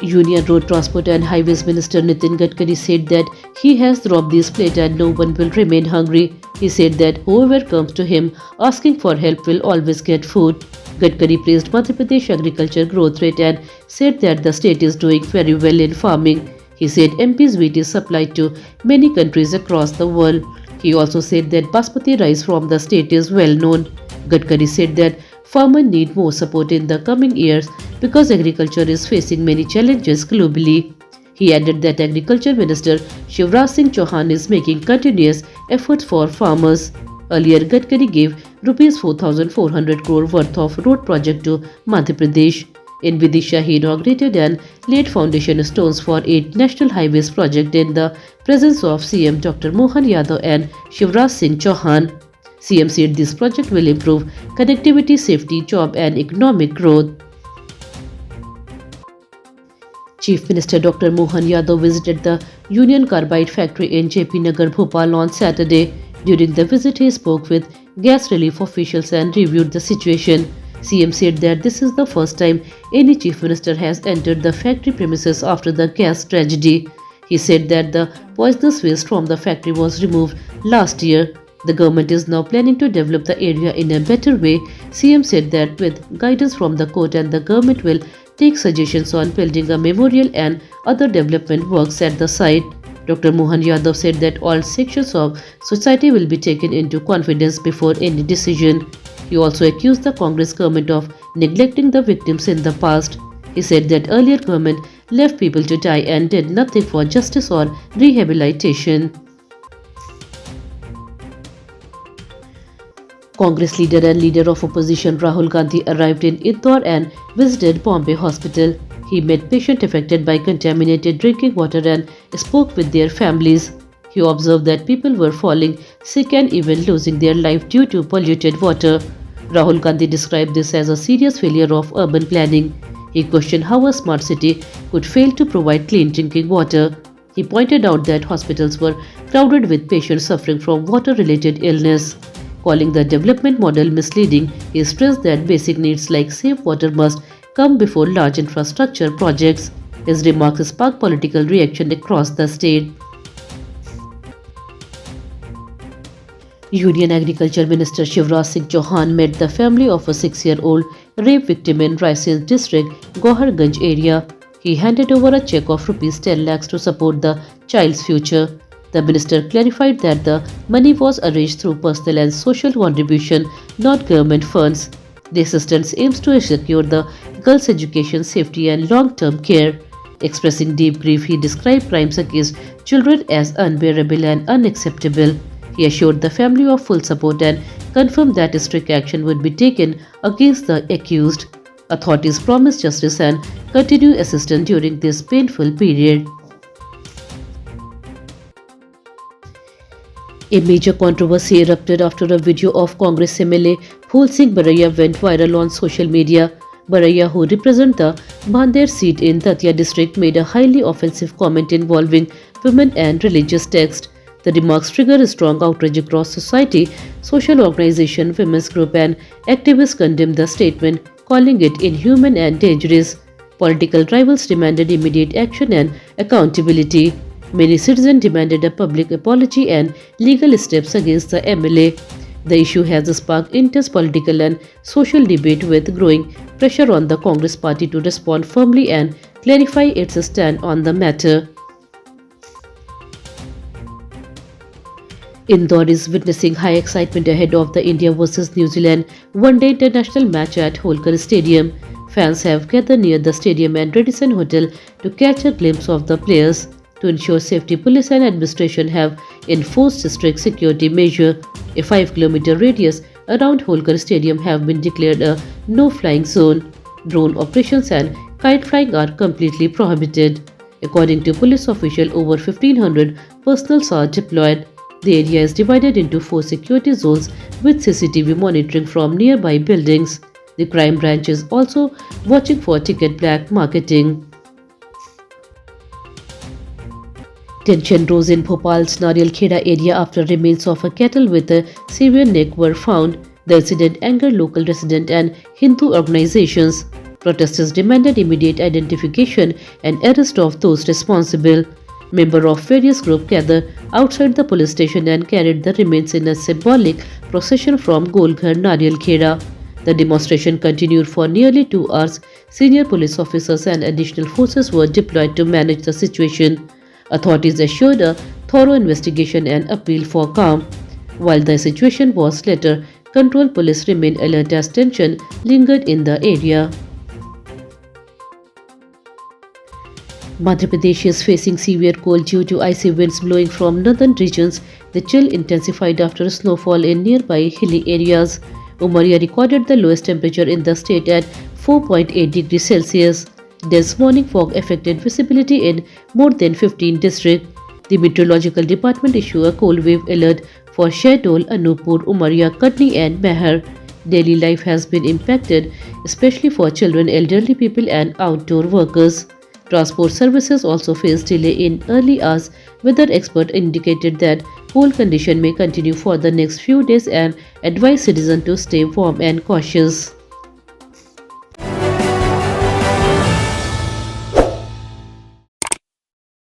Union Road Transport and Highways Minister Nitin Gadkari said that he has robbed this plate and no one will remain hungry. He said that whoever comes to him asking for help will always get food. Gadkari praised Madhya Pradesh agriculture growth rate and said that the state is doing very well in farming. He said MP's wheat is supplied to many countries across the world. He also said that basmati rice from the state is well known. Gadkari said that farmers need more support in the coming years because agriculture is facing many challenges globally. He added that Agriculture Minister Shivraj Singh Chauhan is making continuous efforts for farmers. Earlier, Gadkari gave Rs 4,400 crore worth of road project to Madhya Pradesh. In Vidisha, he inaugurated and laid foundation stones for 8 national highways projects in the presence of CM Dr. Mohan Yadav and Shivraj Singh Chauhan. CM said this project will improve connectivity, safety, job and economic growth. Chief Minister Dr. Mohan Yadav visited the Union Carbide factory in JP Nagar, Bhopal on Saturday. During the visit, he spoke with gas relief officials and reviewed the situation. CM said that this is the first time any chief minister has entered the factory premises after the gas tragedy. He said that the poisonous waste from the factory was removed last year. The government is now planning to develop the area in a better way. CM said that with guidance from the court and the government will take suggestions on building a memorial and other development works at the site. Dr. Mohan Yadav said that all sections of society will be taken into confidence before any decision. He also accused the Congress government of neglecting the victims in the past. He said that earlier government left people to die and did nothing for justice or rehabilitation. Congress leader and leader of opposition Rahul Gandhi arrived in Indore and visited Bombay Hospital. He met patients affected by contaminated drinking water and spoke with their families. He observed that people were falling sick and even losing their life due to polluted water. Rahul Gandhi described this as a serious failure of urban planning. He questioned how a smart city could fail to provide clean drinking water. He pointed out that hospitals were crowded with patients suffering from water-related illness. Calling the development model misleading, he stressed that basic needs like safe water must come before large infrastructure projects. His remarks sparked political reaction across the state. Union Agriculture Minister Shivraj Singh Chauhan met the family of a 6-year-old rape victim in Raisen district, Goharganj area. He handed over a check of Rs 10 lakhs to support the child's future. The minister clarified that the money was arranged through personal and social contribution, not government funds. The assistance aims to secure the girl's education, safety and long-term care. Expressing deep grief, he described crimes against children as unbearable and unacceptable. He assured the family of full support and confirmed that strict action would be taken against the accused. Authorities promised justice and continued assistance during this painful period. A major controversy erupted after a video of Congress MLA Phul Singh Baraiya went viral on social media. Baraiya, who represents the Bhandeer seat in Datia district, made a highly offensive comment involving women and religious texts. The remarks triggered a strong outrage across society. Social organization, women's group and activists condemned the statement, calling it inhuman and dangerous. Political rivals demanded immediate action and accountability. Many citizens demanded a public apology and legal steps against the MLA. The issue has sparked intense political and social debate with growing pressure on the Congress party to respond firmly and clarify its stand on the matter. Indore is witnessing high excitement ahead of the India vs New Zealand one-day international match at Holkar Stadium. Fans have gathered near the stadium and Radisson Hotel to catch a glimpse of the players. To ensure safety, police and administration have enforced strict security measures. A 5-kilometer radius around Holkar Stadium have been declared a no-flying zone. Drone operations and kite flying are completely prohibited. According to police officials, over 1,500 personnel are deployed. The area is divided into 4 security zones with CCTV monitoring from nearby buildings. The crime branch is also watching for ticket black marketing. Tension rose in Bhopal's Nariyal Kheda area after remains of a cattle with a severe neck were found. The incident angered local residents and Hindu organizations. Protesters demanded immediate identification and arrest of those responsible. Members of various groups gathered outside the police station and carried the remains in a symbolic procession from Golghar Nariyal Kheda. The demonstration continued for nearly 2 hours. Senior police officers and additional forces were deployed to manage the situation. Authorities assured a thorough investigation and appealed for calm. While the situation was later controlled, police remained alert as tension lingered in the area. Madhya Pradesh is facing severe cold due to icy winds blowing from northern regions. The chill intensified after snowfall in nearby hilly areas. Umaria recorded the lowest temperature in the state at 4.8 degrees Celsius. Dense morning fog affected visibility in more than 15 districts. The Meteorological Department issued a cold wave alert for Shahdol, Anuppur, Umaria, Katni and Meher. Daily life has been impacted, especially for children, elderly people and outdoor workers. Transport services also faced delay in early hours. Weather experts indicated that cold condition may continue for the next few days and advised citizens to stay warm and cautious.